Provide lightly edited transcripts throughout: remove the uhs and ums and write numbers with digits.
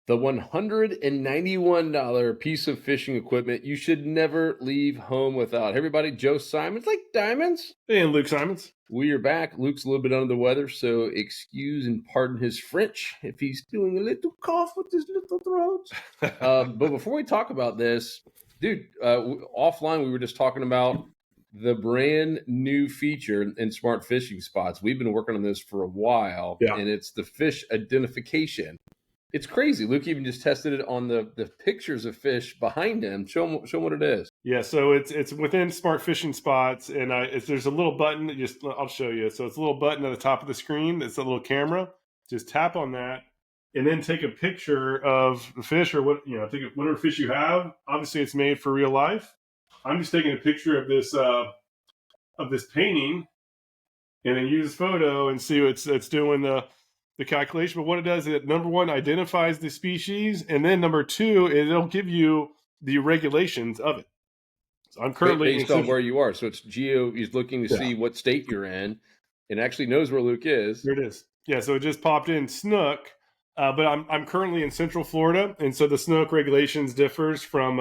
The $191 piece of fishing equipment you should never leave home without. Hey everybody, Joe Simons, like diamonds. And Luke Simons. We are back. Luke's a little bit under the weather, so excuse and pardon his French if he's doing a little cough with his little throat. But before we talk about this, dude, offline we were just talking about the brand new feature in smart fishing spots. We've been working on this for a while, and it's the fish identification. It's crazy. Luke even just tested it on the pictures of fish behind him. Show him what it is. Yeah, so it's within smart fishing spots, and there's a little button that I'll show you. So it's a little button at the top of the screen. It's a little camera. Just tap on that, and then take a picture of the fish or whatever fish you have. Obviously, it's made for real life. I'm just taking a picture of this painting, and then use photo and see what it's doing the calculation. But what it does is it, number one, identifies the species, and then number two, it'll give you the regulations of it. So I'm currently based on where you are. So it's geo. He's looking to see what state you're in, and actually knows where Luke is. Here it is. Yeah. So it just popped in snook, but I'm currently in Central Florida, and so the snook regulations differs from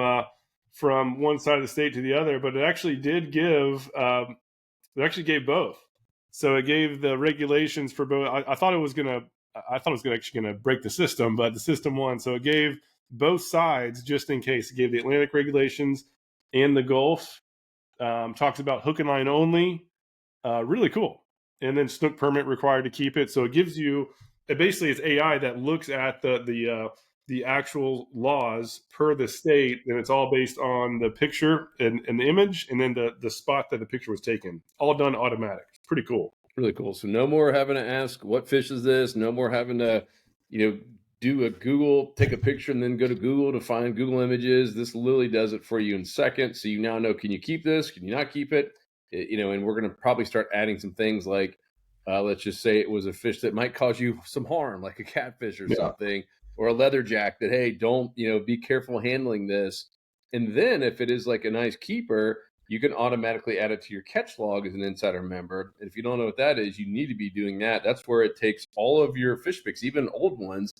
one side of the state to the other. But it actually did give. It actually gave both. So it gave the regulations for both. I thought it was actually gonna break the system, but the system won. So it gave both sides just in case. It gave the Atlantic regulations and the Gulf. Talks about hook and line only. Really cool. And then snook permit required to keep it. So it gives you. Basically, it's AI that looks at the actual laws per the state, and it's all based on the picture and the image, and then the spot that the picture was taken. All done automatic. It's pretty cool. Really cool. So no more having to ask, what fish is this? No more having to, do a Google, take a picture and then go to Google to find Google images. This literally does it for you in seconds. So you now know, can you keep this? Can you not keep it? And we're going to probably start adding some things like, let's just say it was a fish that might cause you some harm, like a catfish or something, or a leatherjack that, hey, don't, be careful handling this. And then if it is like a nice keeper, you can automatically add it to your catch log as an insider member. And if you don't know what that is, you need to be doing that. That's where it takes all of your fish pics, even old ones,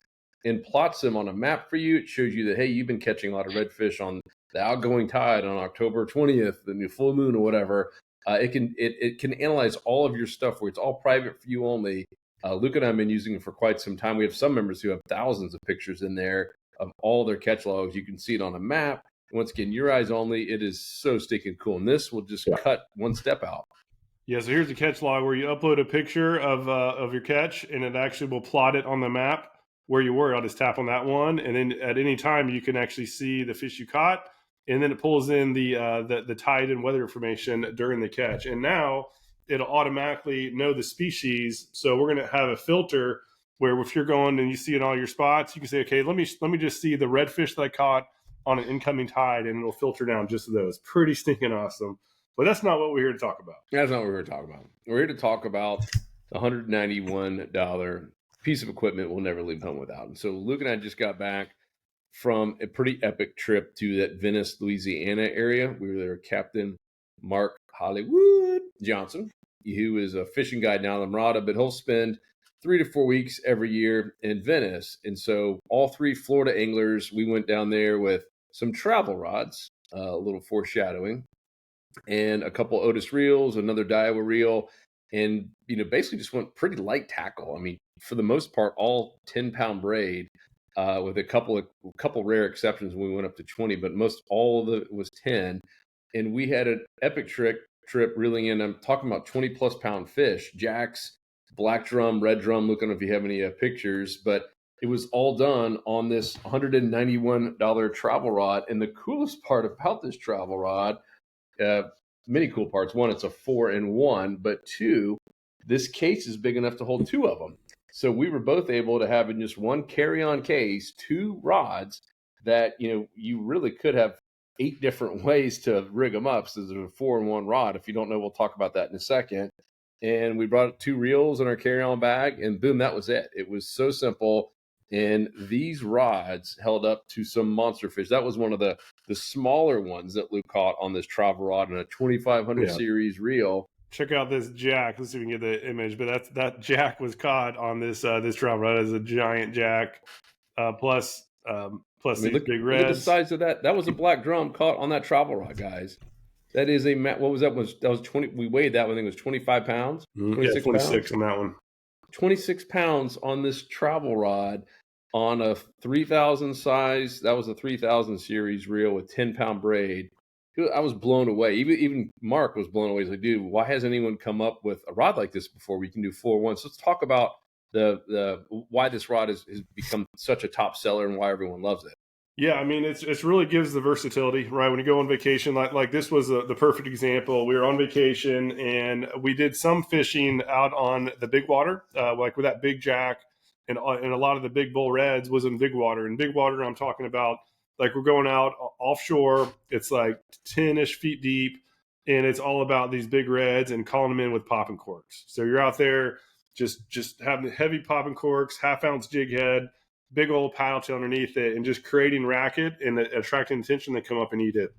and plots them on a map for you. It shows you that, hey, you've been catching a lot of redfish on the outgoing tide on October 20th, the new full moon or whatever. It can analyze all of your stuff where it's all private for you only. Luke and I have been using it for quite some time. We have some members who have thousands of pictures in there of all their catch logs. You can see it on a map. Once again, your eyes only. It is so stinking cool. And this will just cut one step out. Yeah, so here's the catch log where you upload a picture of your catch, and it actually will plot it on the map where you were. I'll just tap on that one, and then at any time you can actually see the fish you caught, and then it pulls in the tide and weather information during the catch. And now it'll automatically know the species. So we're going to have a filter where if you're going and you see it in all your spots, you can say, okay, let me just see the redfish that I caught on an incoming tide, and it'll filter down just those. Pretty stinking awesome. But that's not what we're here to talk about. That's not what we're here to talk about. We're here to talk about the $191 piece of equipment we'll never leave home without. And so Luke and I just got back from a pretty epic trip to that Venice, Louisiana area. We were there with Captain Mark Hollywood Johnson, who is a fishing guide now in Lamarada, but he'll spend 3 to 4 weeks every year in Venice. And so all three Florida anglers, we went down there with some travel rods, a little foreshadowing, and a couple Otis reels, another Daiwa reel, and basically just went pretty light tackle. I mean, for the most part, all 10-pound braid, with a couple rare exceptions when we went up to 20, but most all of it was 10. And we had an epic trip reeling in. I'm talking about 20+ pound fish, jacks, black drum, red drum. Look, I don't know if you have any pictures, but it was all done on this $191 travel rod. And the coolest part about this travel rod, many cool parts. One, it's a 4-in-1, but two, this case is big enough to hold 2 of them. So we were both able to have in just one carry-on case 2 rods that, you really could have 8 different ways to rig them up. So there's a 4-in-1 rod. If you don't know, we'll talk about that in a second. And we brought 2 reels in our carry-on bag, and boom, that was it. It was so simple. And these rods held up to some monster fish. That was one of the smaller ones that Luke caught on this travel rod in a 2500 series reel. Check out this jack. Let's see if we can get the image. But that jack was caught on this travel rod. It's a giant jack. Plus, plus I mean, these big look at the reds. size of that. That was a black drum caught on that travel rod, guys. That is what was that? That was 20. We weighed that one. I think it was 25 pounds, Yeah, 26 pounds, 26 on that one. 26 pounds on this travel rod on a 3000 size. That was a 3000 series reel with 10-pound braid. I was blown away. Even Mark was blown away. He's like, dude, why hasn't anyone come up with a rod like this before? We can do 4-1. So let's talk about the why this rod has become such a top seller and why everyone loves it. Yeah, I mean, it's really gives the versatility, right? When you go on vacation, like this was the perfect example. We were on vacation and we did some fishing out on the big water, like with that big jack, and a lot of the big bull reds was in big water. And big water, I'm talking about like we're going out offshore. It's like 10-ish feet deep, and it's all about these big reds and calling them in with popping corks. So you're out there just having heavy popping corks, half-ounce jig head, big old paddle tail underneath it, and just creating racket and attracting attention to come up and eat it.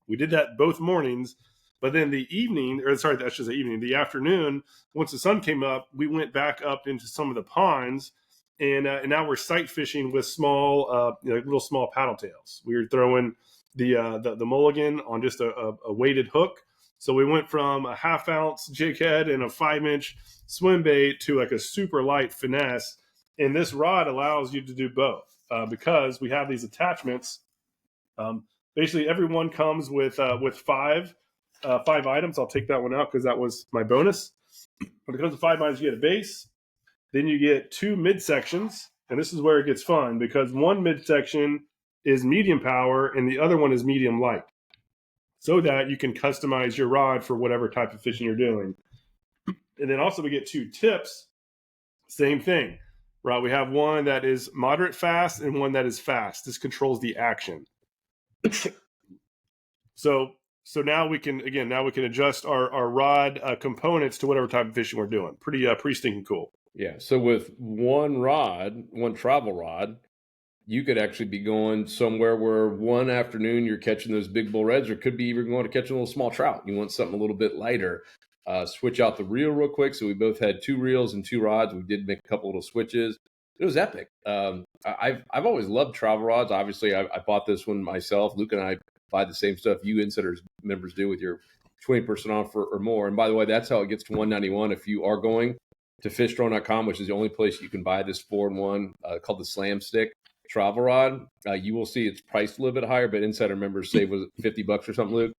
We did that both mornings, but then the evening, or sorry, that's just the evening, the afternoon, once the sun came up, we went back up into some of the ponds, and now we're sight fishing with small, little small paddle tails. We were throwing the mulligan on just a weighted hook. So we went from a half-ounce jig head and a 5-inch swim bait to like a super light finesse. And this rod allows you to do both because we have these attachments. Basically, every one comes with five items. I'll take that one out because that was my bonus. When it comes to 5 items, you get a base, then you get 2 midsections, and this is where it gets fun because one midsection is medium power and the other one is medium light, so that you can customize your rod for whatever type of fishing you're doing. And then also we get 2 tips, same thing. Right, we have one that is moderate fast and one that is fast. This controls the action. So now we can adjust our rod components to whatever type of fishing we're doing. Pretty stinking cool. Yeah. So with one travel rod, you could actually be going somewhere where one afternoon you're catching those big bull reds, or could be even going to catch a little small trout. You want something a little bit lighter. Switch out the reel real quick. So we both had 2 reels and 2 rods. We did make a couple little switches. It was epic. I've always loved travel rods. Obviously, I bought this one myself. Luke and I buy the same stuff you Insiders members do with your 20% off or more. And by the way, that's how it gets to $191 if you are going to fishdrone.com, which is the only place you can buy this 4-in-1 called the Slam Stick travel rod. You will see it's priced a little bit higher, but Insider members save was $50 or something, Luke.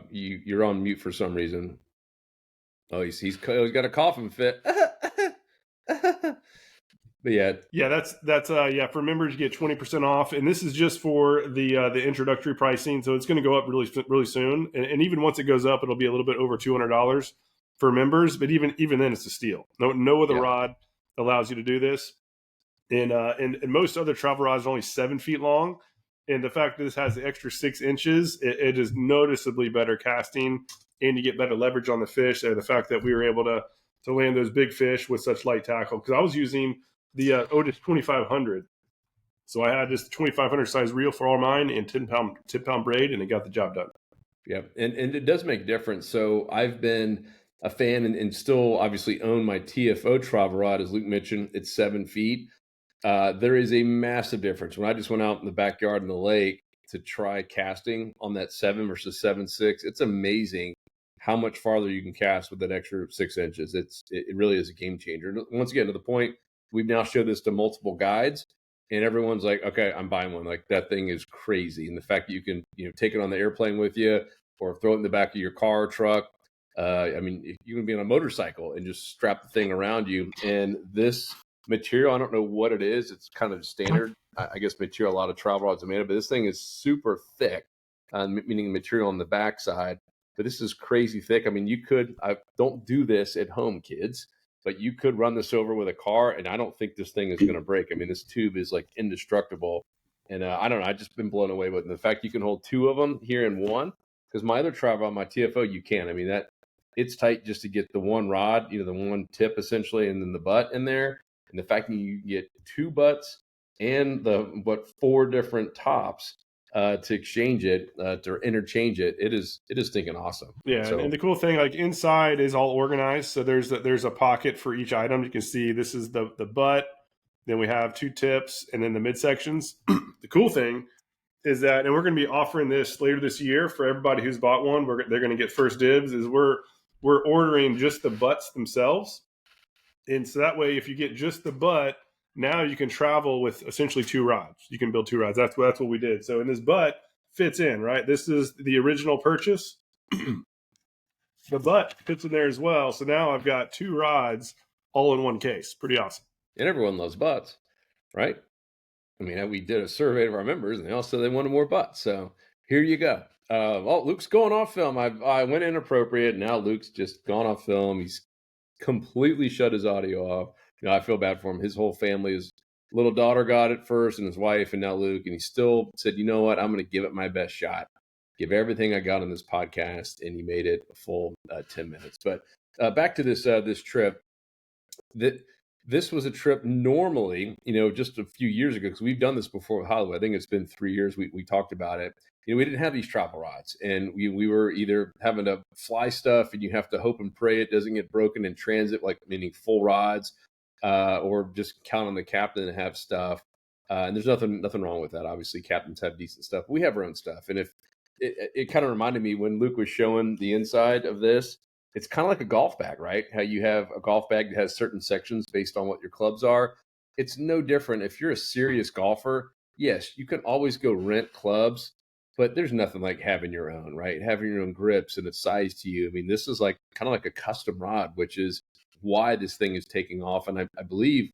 You're on mute for some reason. Oh, he's got a coughing fit. But yeah, that's for members you get 20% off, and this is just for the introductory pricing, so it's going to go up really soon. And even once it goes up, it'll be a little bit over $200 for members. But even then, it's a steal. No other rod allows you to do this, and most other travel rods are only 7 feet long. And the fact that this has the extra 6 inches, it is noticeably better casting, and you get better leverage on the fish. And the fact that we were able to land those big fish with such light tackle, because I was using the Otis 2500, so I had just 2500 size reel for all mine and 10-pound braid, and it got the job done. Yeah, and it does make a difference. So I've been a fan and still obviously own my TFO travel rod, as Luke mentioned. It's 7 feet. There is a massive difference. When I just went out in the backyard in the lake to try casting on that 7 versus 7.6, it's amazing how much farther you can cast with that extra 6 inches. It really is a game changer. Once again, to the point, we've now showed this to multiple guides, and everyone's like, okay, I'm buying one. Like, that thing is crazy. And the fact that you can, take it on the airplane with you or throw it in the back of your car or truck. I mean, you can be on a motorcycle and just strap the thing around you. And this material, I don't know what it is. It's kind of standard, I guess, material a lot of travel rods are made of, but this thing is super thick, meaning material on the backside. But this is crazy thick. I mean, don't do this at home, kids, but you could run this over with a car, and I don't think this thing is going to break. I mean, this tube is like indestructible. And I don't know, I've just been blown away with it. And the fact you can hold 2 of them here in one, because my other travel rod, my TFO, you can. I mean, it's tight just to get the one rod, the one tip essentially, and then the butt in there. And the fact that you get 2 butts and 4 different tops to exchange it, to interchange it, it is thinking awesome. Yeah, so, and the cool thing, like inside is all organized. So there's a pocket for each item. You can see this is the butt, then we have 2 tips, and then the midsections. The cool thing is that, and we're going to be offering this later this year for everybody who's bought one. They're going to get first dibs. Is we're ordering just the butts themselves, and so that way, if you get just the butt, now you can travel with essentially 2 rods. You can build 2 rods. That's what we did. So, and this butt fits in, right? This is the original purchase. The butt fits in there as well. So now I've got 2 rods all in one case. Pretty awesome. And everyone loves butts, right? I mean, we did a survey of our members, and they all said they wanted more butts. So here you go. Oh, Luke's going off film. I went inappropriate. Now Luke's just gone off film. He's completely shut his audio off. I feel bad for him. His whole family, his little daughter got it first, and his wife, and now Luke. And he still said, you know what? I'm going to give it my best shot. Give everything I got on this podcast, and he made it a full 10 minutes. But back to this trip. This was a trip normally, just a few years ago, because we've done this before with Hollywood. I think it's been 3 years we talked about it. We didn't have these travel rods, and we were either having to fly stuff, and you have to hope and pray it doesn't get broken in transit, like meaning full rods, or just count on the captain to have stuff. And there's nothing wrong with that. Obviously, captains have decent stuff. We have our own stuff, and if it kind of reminded me when Luke was showing the inside of this. It's kind of like a golf bag, right? How you have a golf bag that has certain sections based on what your clubs are. It's no different. If you're a serious golfer, yes, you can always go rent clubs, but there's nothing like having your own, right? Having your own grips and it's sized to you. I mean, this is like kind of like a custom rod, which is why this thing is taking off. And I believe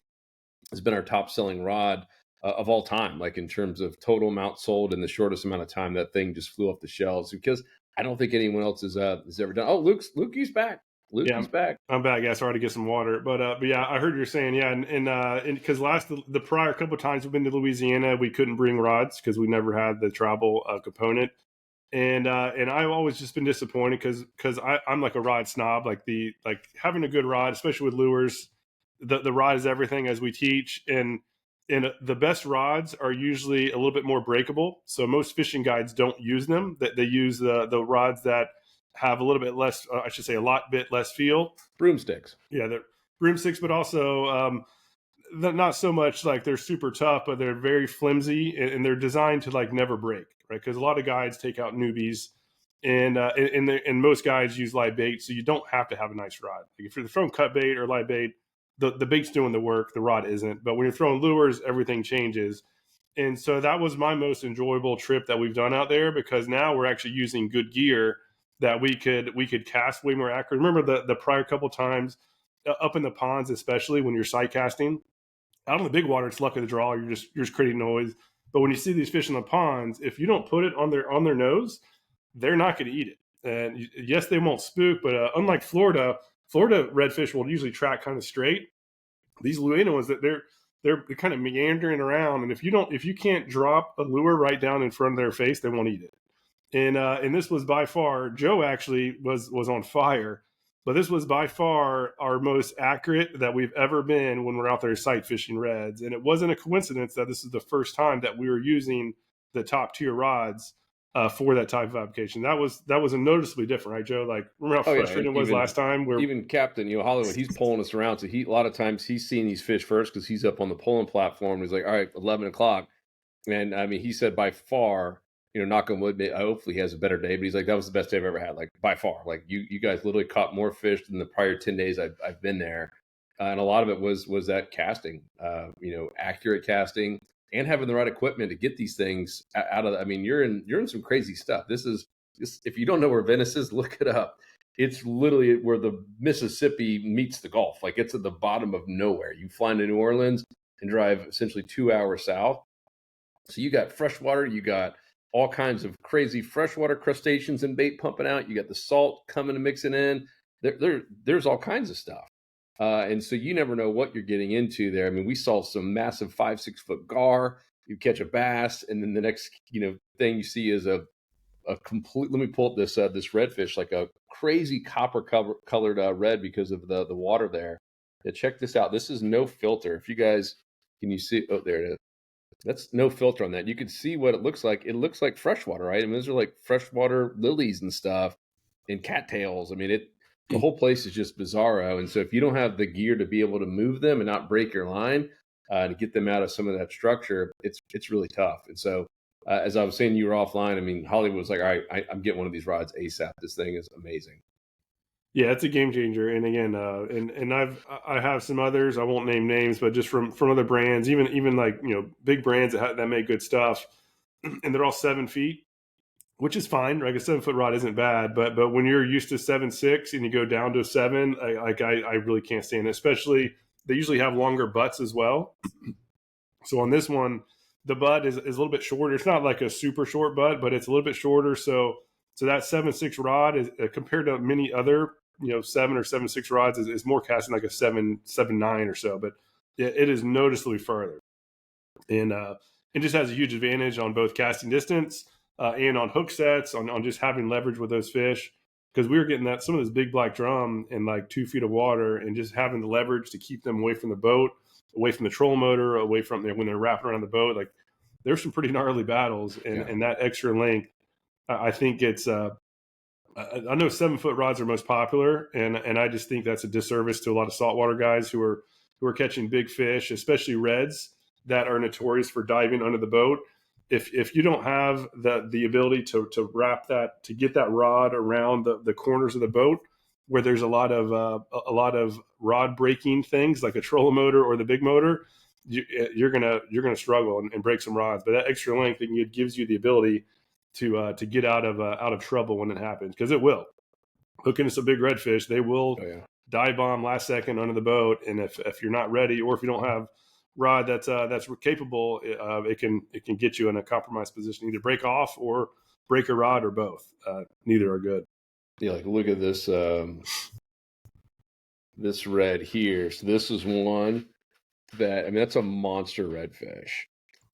has been our top selling rod of all time, like in terms of total amount sold in the shortest amount of time. That thing just flew off the shelves because I don't think anyone else has ever done. Oh, Lukey's back. Lukey's back. I'm back. Yeah, sorry to get some water, but yeah, I heard you're saying and because the prior couple of times we've been to Louisiana, we couldn't bring rods because we never had the travel component, and I've always just been disappointed because I'm like a rod snob, like having a good rod, especially with lures, the rod is everything as we teach, and the best rods are usually a little bit more breakable. So most fishing guides don't use them. They use the rods that have a little bit less, I should say, a lot bit less feel. Broomsticks. Yeah, they're broomsticks, but also not so much like they're super tough, but they're very flimsy and they're designed to like never break, right? Because a lot of guides take out newbies, and most guides use live bait, so you don't have to have a nice rod. Like if you're throwing cut bait or live bait, the bait's doing the work, the rod isn't. But when you're throwing lures, everything changes. And so that was my most enjoyable trip that we've done out there, because now we're actually using good gear that we could cast way more accurate. Remember the prior couple times up in the ponds, especially when you're sight casting, out on the big water, it's luck of the draw. You're just creating noise. But when you see these fish in the ponds, if you don't put it on their nose, they're not going to eat it. And yes, they won't spook, but unlike Florida redfish will usually track kind of straight. These Louisiana ones, that they're kind of meandering around, and if you can't drop a lure right down in front of their face, they won't eat it. And this was by far, Joe actually was on fire, but this was by far our most accurate that we've ever been when we're out there sight fishing reds. And it wasn't a coincidence that this is the first time that we were using the top tier rods for that type of application. That was a noticeably different, right, Joe? Like, remember how frustrating it was last time? Even Captain, Hollywood, he's pulling us around. So a lot of times he's seeing these fish first because he's up on the pulling platform. He's like, all right, 11 o'clock. And I mean, he said by far, knock on wood, hopefully he has a better day, but he's like, that was the best day I've ever had. Like by far, like you guys literally caught more fish than the prior 10 days I've been there. And a lot of it was that casting, accurate casting and having the right equipment to get these things out of, I mean, you're in some crazy stuff. This if you don't know where Venice is, look it up. It's literally where the Mississippi meets the Gulf. Like it's at the bottom of nowhere. You fly into New Orleans and drive essentially 2 hours south. So you got fresh water, you got all kinds of crazy freshwater crustaceans and bait pumping out. You got the salt coming and mixing in. There's all kinds of stuff. And so you never know what you're getting into there. I mean, we saw some massive 5-6 foot gar. You catch a bass, and then the next thing you see is a complete. Let me pull up this redfish, like a crazy copper colored red because of the water there. Yeah, check this out. This is no filter. If you guys can you see? Oh, there it is. That's no filter on that. You can see what it looks like. It looks like freshwater, right? I mean, those are like freshwater lilies and stuff and cattails. I mean, the whole place is just bizarro. And so if you don't have the gear to be able to move them and not break your line, to get them out of some of that structure, it's really tough. And so, as I was saying, you were offline. I mean, Hollywood was like, all right, I'm getting one of these rods ASAP. This thing is amazing. Yeah, it's a game changer. And again, and I have some others. I won't name names, but just from other brands, even like big brands that make good stuff, and they're all 7 feet, which is fine. Like a 7 foot rod isn't bad, but when you're used to 7.6 and you go down to 7, I really can't stand it. Especially they usually have longer butts as well. So on this one, the butt is a little bit shorter. It's not like a super short butt, but it's a little bit shorter. So that 7.6 rod is compared to many other 7 or 7.6 rods is more casting like a 7.9 or so, but it is noticeably further, and it just has a huge advantage on both casting distance and on hook sets, on just having leverage with those fish. Because we were getting that some of this big black drum in like 2 feet of water, and just having the leverage to keep them away from the boat, away from the troll motor, away from when they're wrapping around the boat. Like there's some pretty gnarly battles, and that extra length, I think it's. I know 7 foot rods are most popular, and I just think that's a disservice to a lot of saltwater guys who are catching big fish, especially reds that are notorious for diving under the boat. If you don't have the ability to wrap that, to get that rod around the corners of the boat where there's a lot of rod breaking things like a trolling motor or the big motor, you're gonna struggle and break some rods. But that extra length it gives you the ability to get out of trouble when it happens, because it will. Hook into some big redfish, they will dive bomb last second under the boat, and if you're not ready, or if you don't have rod that's capable, it can get you in a compromised position, either break off or break a rod, or both. Neither are good. Yeah, like look at this this red here. So this is one that, I mean, that's a monster redfish.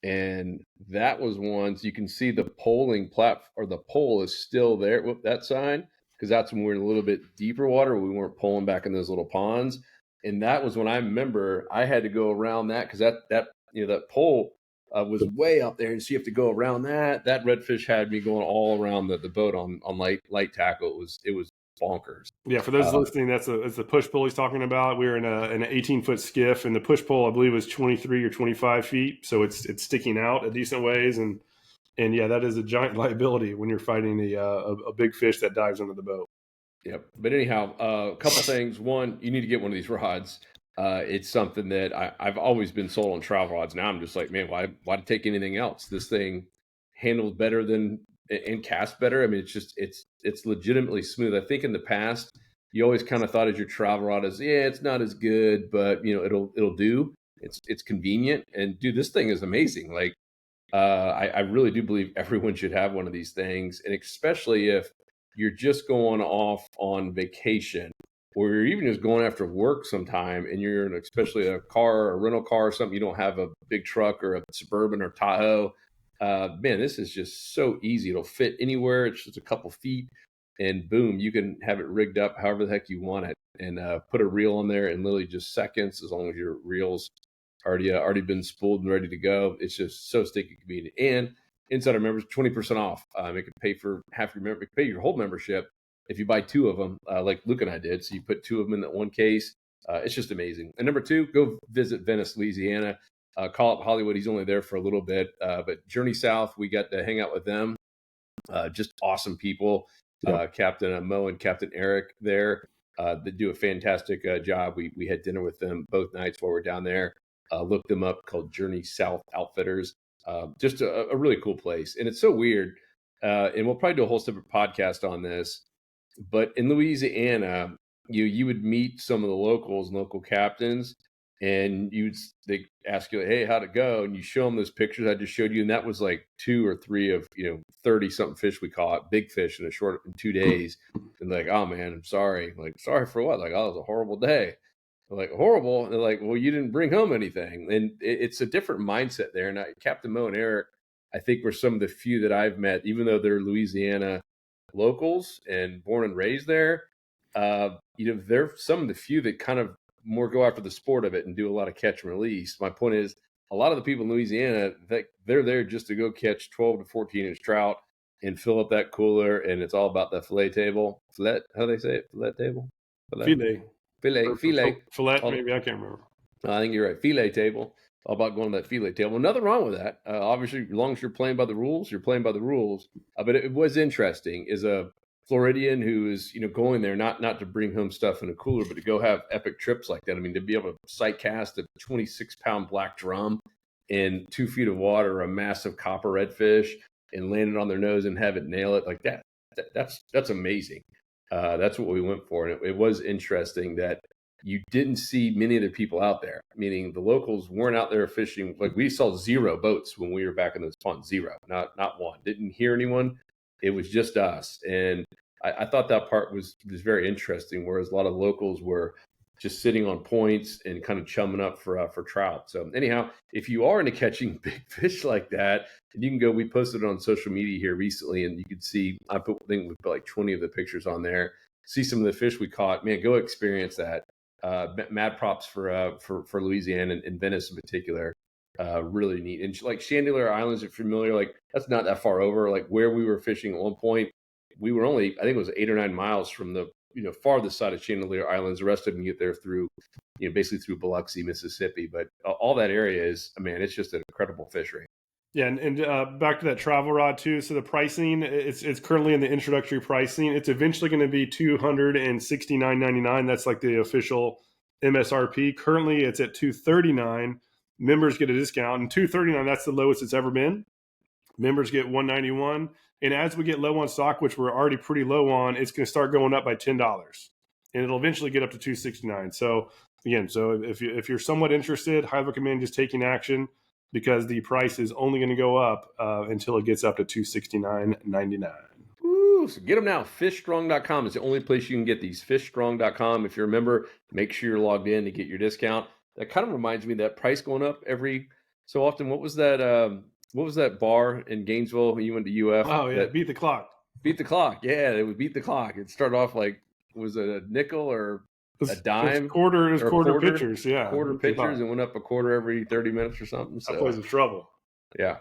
And that was one, so you can see the poling platform, or the pole is still there. Whoop, that sign, because that's when we were in a little bit deeper water. We weren't pulling back in those little ponds. And that was when I remember I had to go around that, because that pole was way up there, and so you have to go around that. That redfish had me going all around the boat on light tackle. It was bonkers. Yeah, for those listening, that's the push pole he's talking about. We were in an 18-foot skiff, and the push pole, I believe, was 23 or 25 feet, so it's sticking out a decent ways, and yeah, that is a giant liability when you're fighting a big fish that dives under the boat. Yep. But anyhow, a couple things. One, you need to get one of these rods. It's something that I've always been sold on travel rods. Now I'm just like, man, why take anything else? This thing handles better than and casts better. I mean, it's legitimately smooth. I think in the past you always kind of thought as your travel rod is, yeah, it's not as good, but it'll do. It's convenient, and dude, this thing is amazing. Like, I really do believe everyone should have one of these things, and especially if you're just going off on vacation, or you're even just going after work sometime, and you're in especially a car, a rental car or something, you don't have a big truck or a Suburban or Tahoe. Man, this is just so easy. It'll fit anywhere. It's just a couple feet, and boom, you can have it rigged up however the heck you want it, and put a reel on there in literally just seconds, as long as your reel's already been spooled and ready to go. It's just so sticky convenient. And Insider members, 20% off. It can pay for half your member, pay your whole membership if you buy two of them, like Luke and I did. So you put two of them in that one case. It's just amazing. And number two, go visit Venice, Louisiana. Call up Hollywood. He's only there for a little bit, but Journey South, we got to hang out with them. Just awesome people. Captain Mo and Captain Eric there. They do a fantastic job. We had dinner with them both nights while we're down there. Look them up, called Journey South Outfitters. Just a really cool place. And it's so weird. And we'll probably do a whole separate podcast on this. But in Louisiana, you would meet some of the locals and local captains, and they ask you, hey, how'd it go? And you show them those pictures I just showed you, and that was like 2 or 3 of 30 something fish we caught, big fish in 2 days. And like, oh man, I'm sorry. Like, sorry for what? Like, oh, it was a horrible day. I'm like, horrible. And they're like, well, you didn't bring home anything. And it's a different mindset there. And Captain Mo and Eric, I think, were some of the few that I've met, even though they're Louisiana locals and born and raised there. They're some of the few that kind of more go after the sport of it and do a lot of catch and release. My point is, a lot of the people in Louisiana, they're there just to go catch 12 to 14 inch trout and fill up that cooler. And it's all about the fillet table. Fillet, how do they say it? Fillet table? Filet. Fillet. Fillet, maybe, I can't remember. I think you're right. Fillet table. all about going to that fillet tail. Well, nothing wrong with that. Obviously, as long as you're playing by the rules, you're playing by the rules. But it was interesting as a Floridian who is, going there not to bring home stuff in a cooler, but to go have epic trips like that. I mean, to be able to sight cast a 26-pound black drum in 2 feet of water, a massive copper redfish, and land it on their nose and have it nail it like that. That's amazing. That's what we went for, and it was interesting that you didn't see many of the people out there, meaning the locals weren't out there fishing. Like we saw 0 boats when we were back in those ponds, 0, not one. Didn't hear anyone. It was just us. And I thought that part was very interesting, whereas a lot of locals were just sitting on points and kind of chumming up for trout. So anyhow, if you are into catching big fish like that, you can go, we posted it on social media here recently, and you can see, I think we put like 20 of the pictures on there, see some of the fish we caught. Man, go experience that. Mad props for Louisiana and Venice in particular. Really neat. And like Chandelier Islands, if you're familiar, like that's not that far over. Like where we were fishing at one point, we were only, I think it was 8 or 9 miles from the farthest side of Chandelier Islands. The rest of them you get there through, basically through Biloxi, Mississippi. But all that area is, man, it's just an incredible fishery. Yeah, and back to that travel rod too. So the pricing, it's currently in the introductory pricing. It's eventually going to be $269.99. That's like the official MSRP. Currently, it's at $239. Members get a discount, and $239, that's the lowest it's ever been. Members get $191, and as we get low on stock, which we're already pretty low on, it's going to start going up by $10, and it'll eventually get up to $269. So again, if you're somewhat interested, highly recommend just taking action, because the price is only going to go up until it gets up to $269.99. Ooh, so get them now. Fishstrong.com is the only place you can get these. Fishstrong.com. If you're a member, make sure you're logged in to get your discount. That kind of reminds me of that price going up every so often. What was that bar in Gainesville when you went to UF? Oh yeah, beat the clock. Beat the clock. Yeah, it would beat the clock. It started off like, was it a nickel or a dime? Quarter pitchers, yeah. Quarter pitchers, and went up a quarter every 30 minutes or something. So that place is trouble. Yeah.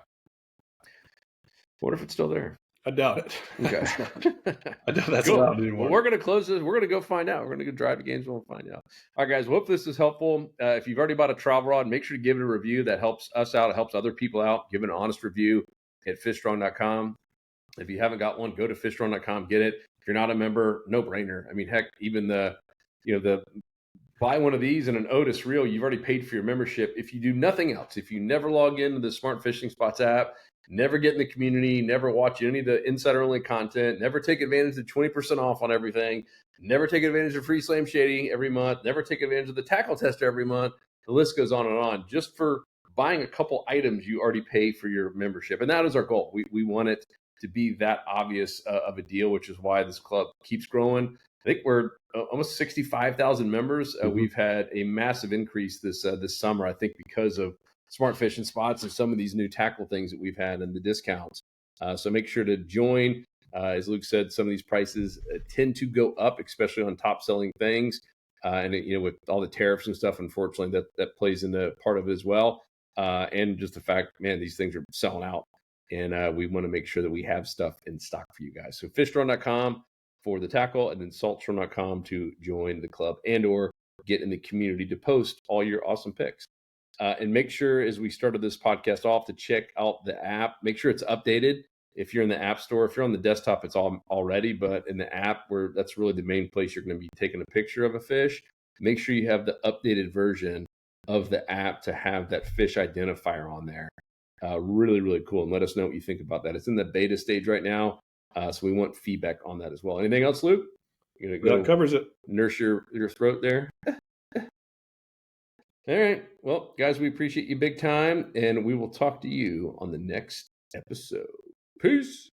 Wonder if it's still there. I doubt it. Okay. I doubt that's allowed anymore. Well, we're going to close this. We're going to go find out. We're going to go drive to Gainesville and find out. All right, guys. Hope this is helpful. If you've already bought a travel rod, make sure to give it a review. That helps us out. It helps other people out. Give it an honest review at fishstrong.com. If you haven't got one, go to fishstrong.com, get it. If you're not a member, no brainer. I mean, heck, even the buy one of these and an Otis reel, you've already paid for your membership. If you do nothing else, if you never log into the Smart Fishing Spots app, never get in the community, never watch any of the insider-only content, never take advantage of 20% off on everything, never take advantage of free slam shading every month, never take advantage of the tackle tester every month, the list goes on and on. Just for buying a couple items, you already pay for your membership. And that is our goal. We want it to be that obvious of a deal, which is why this club keeps growing. I think we're almost 65,000 members. We've had a massive increase this summer, I think, because of Smart Fishing Spots and some of these new tackle things that we've had and the discounts. So make sure to join. As Luke said, some of these prices tend to go up, especially on top selling things. And with all the tariffs and stuff, unfortunately, that plays into part of it as well. And just the fact, man, these things are selling out. And we want to make sure that we have stuff in stock for you guys. So fishstrong.com for the tackle, and then saltstrong.com to join the club and or get in the community to post all your awesome picks. And make sure, as we started this podcast off, to check out the app. Make sure it's updated. If you're in the app store, if you're on the desktop, it's all already, but in the app, where that's really the main place you're going to be taking a picture of a fish, make sure you have the updated version of the app to have that fish identifier on there. Really, really cool. And let us know what you think about that. It's in the beta stage right now. So we want feedback on that as well. Anything else, Luke? You're gonna go that covers it. Nurse your throat there. All right. Well, guys, we appreciate you big time, and we will talk to you on the next episode. Peace.